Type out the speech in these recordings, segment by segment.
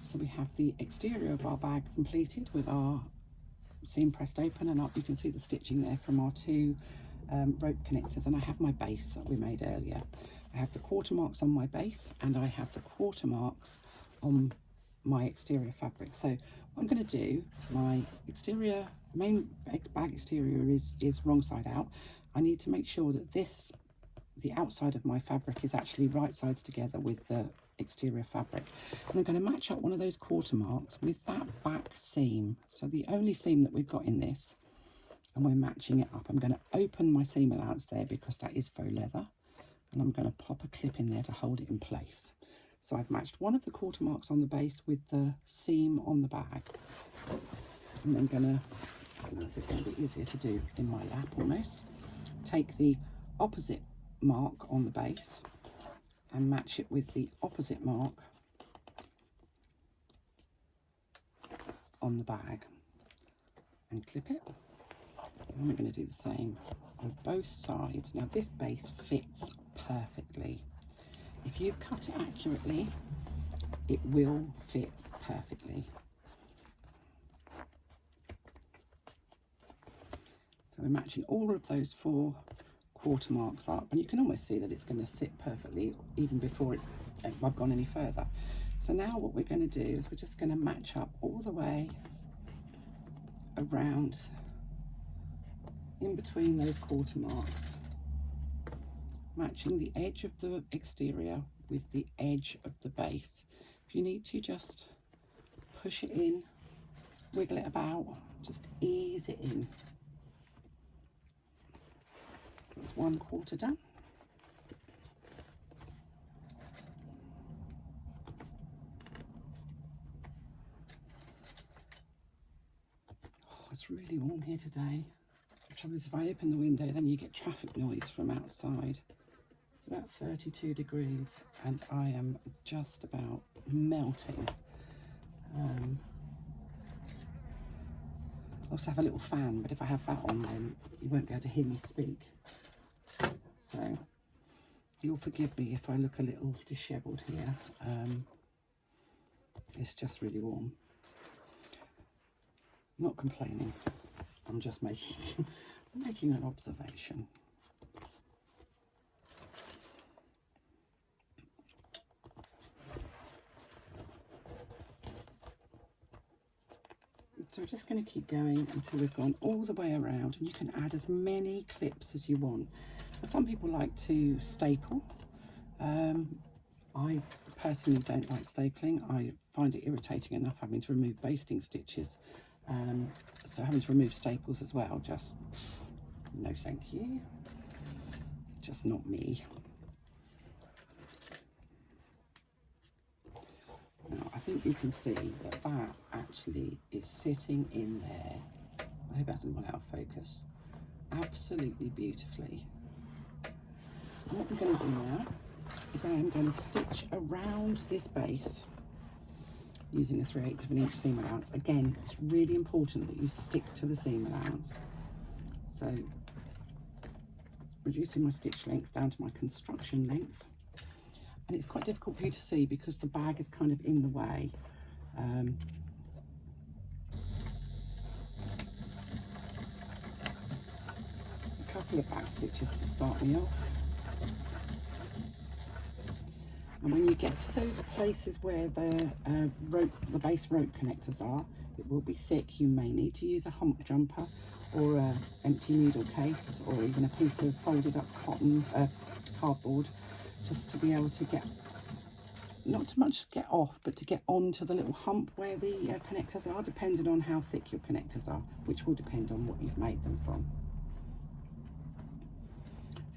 So we have the exterior of our bag completed with our seam pressed open and up. You can see the stitching there from our two rope connectors, and I have my base that we made earlier. I have the quarter marks on my base and I have the quarter marks on my exterior fabric. So what I'm going to do, my exterior, main bag exterior is wrong side out. I need to make sure that the outside of my fabric is actually right sides together with the exterior fabric. And I'm going to match up one of those quarter marks with that back seam. So the only seam that we've got in this, and we're matching it up. I'm going to open my seam allowance there because that is faux leather, and I'm going to pop a clip in there to hold it in place. So I've matched one of the quarter marks on the base with the seam on the bag. And then this is going to be easier to do in my lap almost. Take the opposite mark on the base and match it with the opposite mark on the bag and clip it. And we're going to do the same on both sides. Now this base fits perfectly. If you've cut it accurately, it will fit perfectly. So we're matching all of those 4 quarter marks up, and you can almost see that it's going to sit perfectly even before I've gone any further. So now what we're going to do is we're just going to match up all the way around in between those quarter marks, matching the edge of the exterior with the edge of the base. If you need to, just push it in, wiggle it about, just ease it in. That's 1 quarter done. Oh, it's really warm here today. The trouble is, if I open the window, then you get traffic noise from outside. It's about 32 degrees and I am just about melting. I also have a little fan, but if I have that on, then you won't be able to hear me speak. So you'll forgive me if I look a little dishevelled here. It's just really warm. Not complaining. I'm just making an observation. So we're just going to keep going until we've gone all the way around, and you can add as many clips as you want. Some people like to staple. I personally don't like stapling. I find it irritating enough having to remove basting stitches. So having to remove staples as well, just no thank you. Just not me. Now, I think you can see that that actually is sitting in there. I hope it hasn't gone out of focus. Absolutely beautifully. And what I'm going to do now is I am going to stitch around this base using a 3/8 of an inch seam allowance. Again, it's really important that you stick to the seam allowance. So reducing my stitch length down to my construction length. And it's quite difficult for you to see because the bag is kind of in the way. A couple of back stitches to start me off. And when you get to those places where the base rope connectors are, it will be thick. You may need to use a hump jumper or an empty needle case, or even a piece of folded up cotton cardboard, just to be able to get, not so much get off, but to get onto the little hump where the connectors are, depending on how thick your connectors are, which will depend on what you've made them from.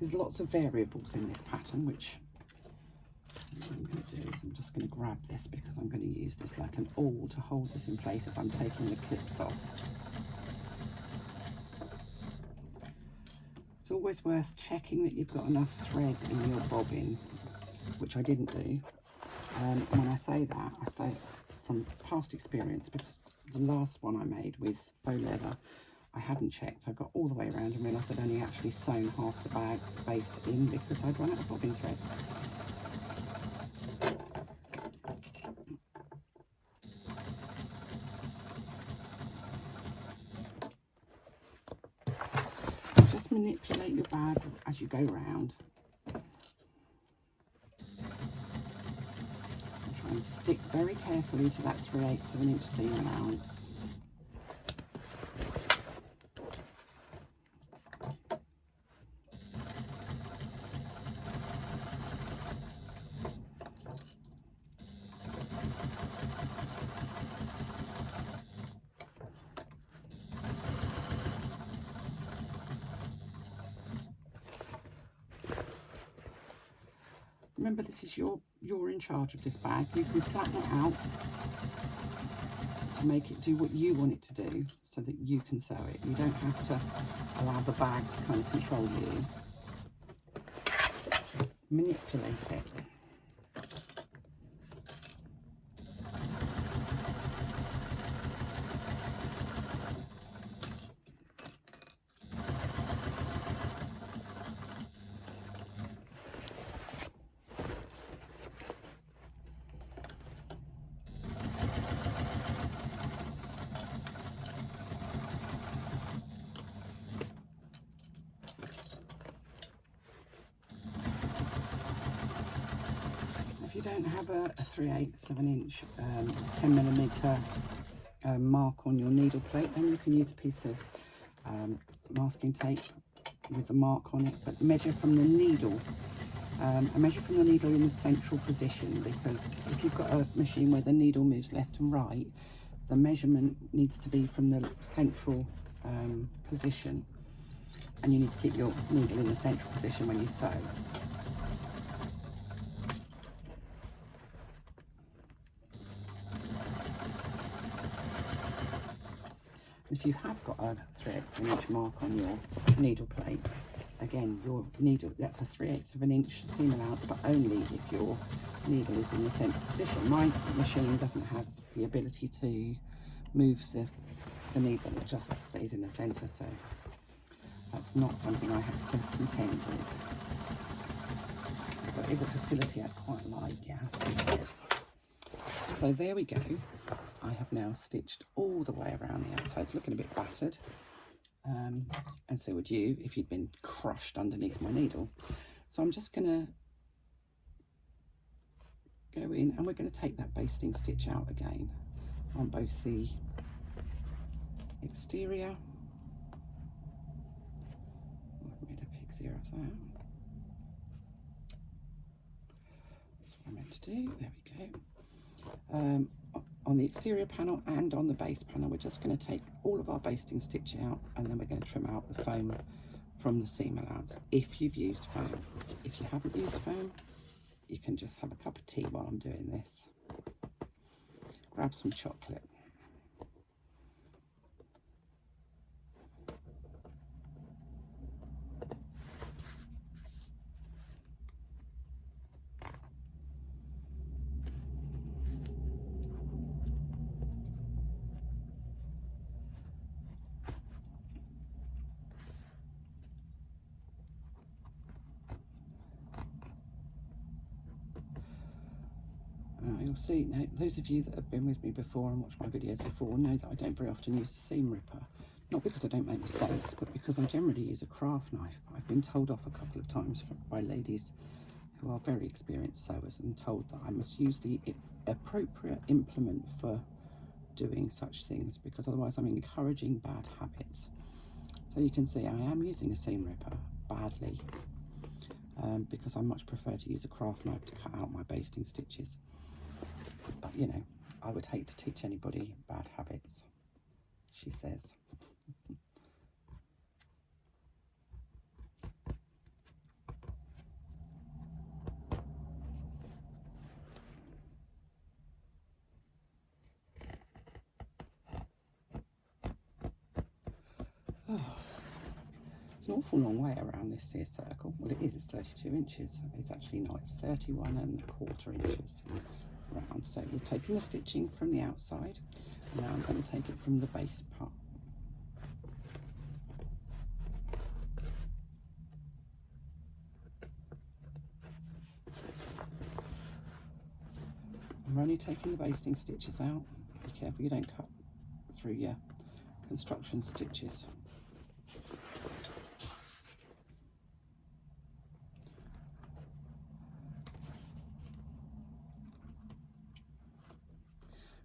There's lots of variables in this pattern, which what I'm going to do is I'm just going to grab this because I'm going to use this like an awl to hold this in place as I'm taking the clips off. It's always worth checking that you've got enough thread in your bobbin, which I didn't do. And when I say that, I say it from past experience, because the last one I made with faux leather, I hadn't checked. I got all the way around and realised I'd only actually sewn half the bag base in because I'd run out of bobbin thread. just manipulate your bag as you go round. And try and stick very carefully to that 3/8 of an inch seam allowance. Remember, this is you're in charge of this bag. You can flatten it out to make it do what you want it to do so that you can sew it. You don't have to allow the bag to kind of control you. Manipulate it. If you don't have a 3/8 of an inch 10mm mark on your needle plate, then you can use a piece of masking tape with the mark on it, but measure from the needle. And measure from the needle in the central position, because if you've got a machine where the needle moves left and right, the measurement needs to be from the central position, and you need to keep your needle in the central position when you sew. If you have got a 3/8 of an inch mark on your needle plate, again, your needle, that's a 3/8 of an inch seam allowance, but only if your needle is in the central position. My machine doesn't have the ability to move the needle, it just stays in the centre, so that's not something I have to contend with. But it is a facility I quite like, it has to be said. So there we go. I have now stitched all the way around the outside. It's looking a bit battered, and so would you if you'd been crushed underneath my needle. So I'm just going to go in, and we're going to take that basting stitch out again on both the exterior. I've made a pig's ear of that. That's what I meant to do. There we go. On the exterior panel and on the base panel, we're just going to take all of our basting stitch out, and then we're going to trim out the foam from the seam allowance if you've used foam. If you haven't used foam, you can just have a cup of tea while I'm doing this. Grab some chocolate. You'll see now, those of you that have been with me before and watched my videos before know that I don't very often use a seam ripper. Not because I don't make mistakes, but because I generally use a craft knife. I've been told off a couple of times by ladies who are very experienced sewers and told that I must use the appropriate implement for doing such things, because otherwise I'm encouraging bad habits. So you can see I am using a seam ripper badly, because I much prefer to use a craft knife to cut out my basting stitches. But you know, I would hate to teach anybody bad habits, she says. Oh, it's an awful long way around this here circle. Well, it is, it's 32 inches. It's actually not, it's 31¼ inches round. So we've taken the stitching from the outside, and now I'm going to take it from the base part. I'm only taking the basting stitches out. Be careful you don't cut through your construction stitches.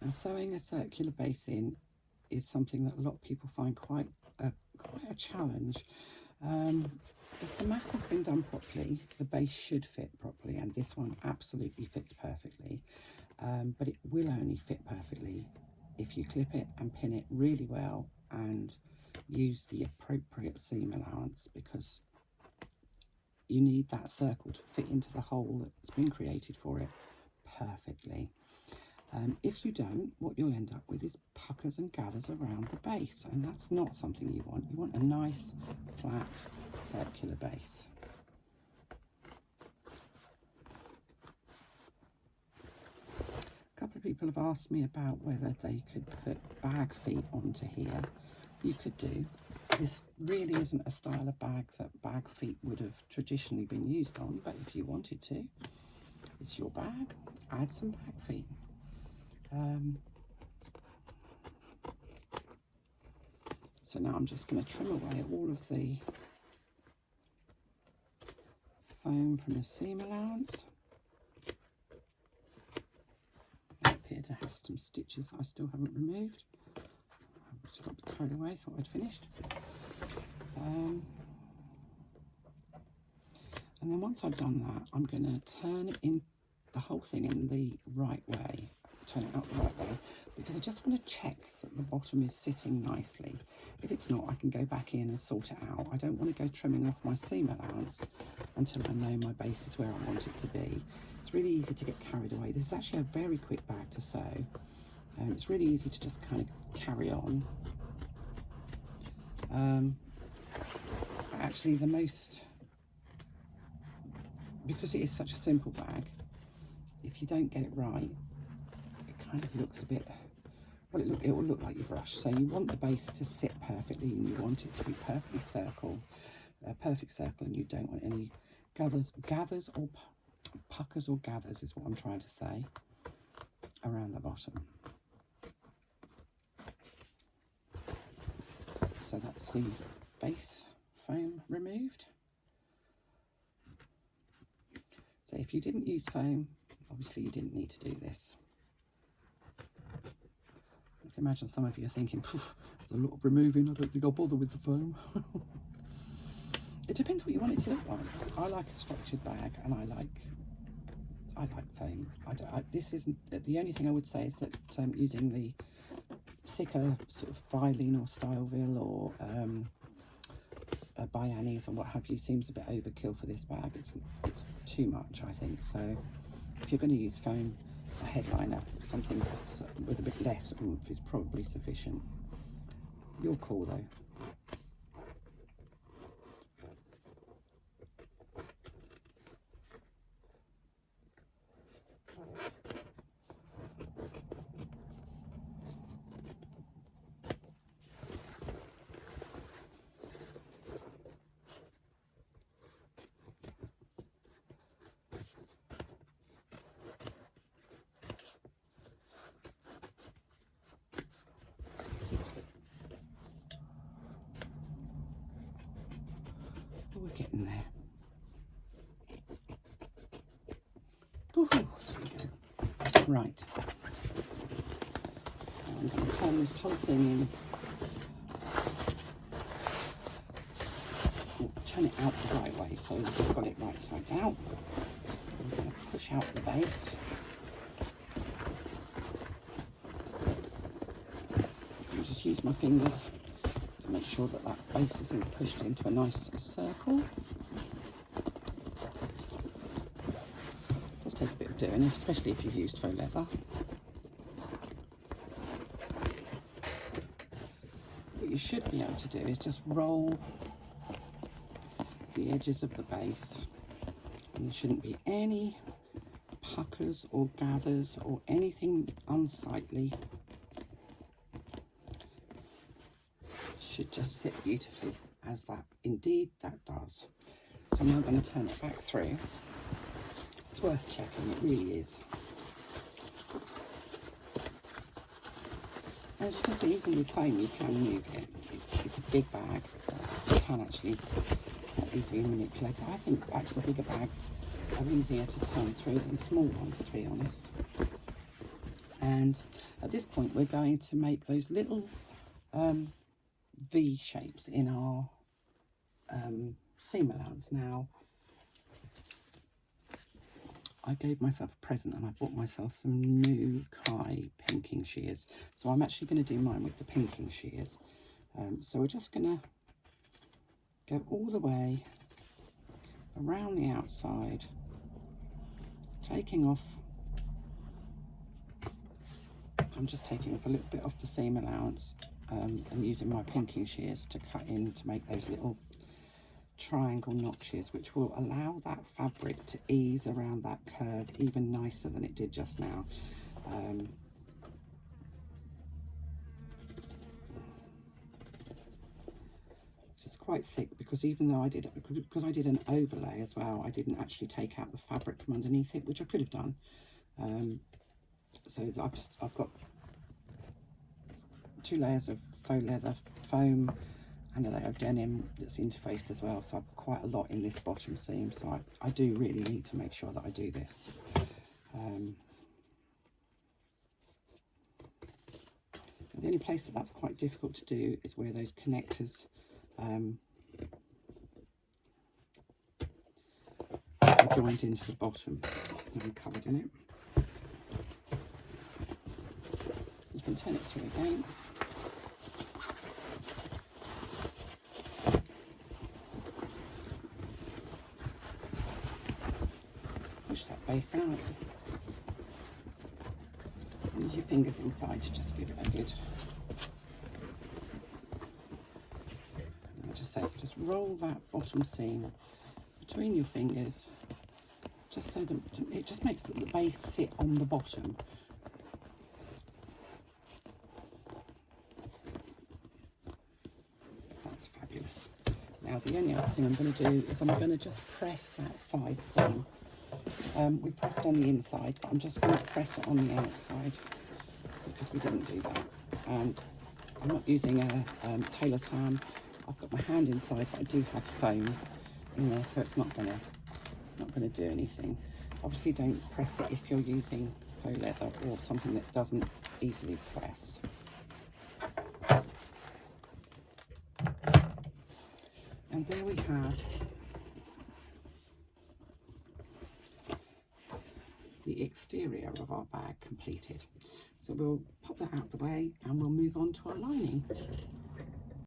Now, sewing a circular base in is something that a lot of people find quite a challenge. If the math has been done properly, the base should fit properly, and this one absolutely fits perfectly. But it will only fit perfectly if you clip it and pin it really well and use the appropriate seam allowance, because you need that circle to fit into the hole that's been created for it perfectly. If you don't, what you'll end up with is puckers and gathers around the base, and that's not something you want. You want a nice, flat, circular base. A couple of people have asked me about whether they could put bag feet onto here. You could do. This really isn't a style of bag that bag feet would have traditionally been used on, but if you wanted to, it's your bag, add some bag feet. So now I'm just going to trim away all of the foam from the seam allowance. I appear to have some stitches that I still haven't removed. I obviously got carried away, thought I'd finished. And then once I've done that, I'm going to turn it in, the whole thing in the right way, turn it out the right way, because I just want to check that the bottom is sitting nicely. If it's not, I can go back in and sort it out. I don't want to go trimming off my seam allowance until I know my base is where I want it to be. It's really easy to get carried away. This is actually a very quick bag to sew, and it's really easy to just kind of carry on. Actually, because it is such a simple bag, if you don't get it right, it kind of looks a bit, well, it will look like you've rushed. So you want the base to sit perfectly, and you want it to be perfectly a perfect circle, and you don't want any gathers or puckers or gathers is what I'm trying to say, around the bottom. So that's the base foam removed. So if you didn't use foam, obviously you didn't need to do this. I can imagine some of you are thinking, there's a lot of removing, I don't think I'll bother with the foam. It depends what you want it to look like. I like a structured bag, and I like foam. This isn't, the only thing I would say is that using the thicker sort of Vilene or Styleville or Biannies or what have you seems a bit overkill for this bag. It's too much, I think. So if you're going to use foam, a headliner, something with a bit less oomph is probably sufficient. Your call though. We're getting there. Ooh, there we go. Right. I'm going to turn this whole thing in. Turn it out the right way so we've got it right side out. I'm going to push out the base. I'll just use my fingers to make sure that that base is all pushed into a nice circle. It does take a bit of doing, especially if you've used faux leather. What you should be able to do is just roll the edges of the base, and there shouldn't be any puckers or gathers or anything unsightly. Should just sit beautifully as that indeed that does. So I'm now going to turn it back through. It's worth checking, it really is. As you can see, even with foam you can move it. It's a big bag, you can actually easily manipulate it. I think actually bigger bags are easier to turn through than small ones, to be honest. And at this point we're going to make those little V shapes in our seam allowance. Now, I gave myself a present and I bought myself some new Kai pinking shears. So I'm actually going to do mine with the pinking shears. So we're just going to go all the way around the outside, taking off, I'm just taking off a little bit off the seam allowance and using my pinking shears to cut in to make those little triangle notches, which will allow that fabric to ease around that curve even nicer than it did just now. It's quite thick because even though I did an overlay as well, I didn't actually take out the fabric from underneath it, which I could have done. So I've got 2 layers of faux leather foam and a layer of denim that's interfaced as well, so I've got quite a lot in this bottom seam, so I do really need to make sure that I do this. The only place that's quite difficult to do is where those connectors are joined into the bottom and I'm covered in it. You can turn it through again. Push that base out. Use your fingers inside to just give it a good. Just roll that bottom seam between your fingers, just so that it just makes the base sit on the bottom. That's fabulous. Now the only other thing I'm going to do is I'm going to just press that side seam. We pressed on the inside, but I'm just going to press it on the outside because we didn't do that. And I'm not using a tailor's hand. I've got my hand inside, but I do have foam in there, so it's not gonna do anything. Obviously, don't press it if you're using faux leather or something that doesn't easily press. And there we have the exterior of our bag completed. So we'll pop that out the way and we'll move on to our lining.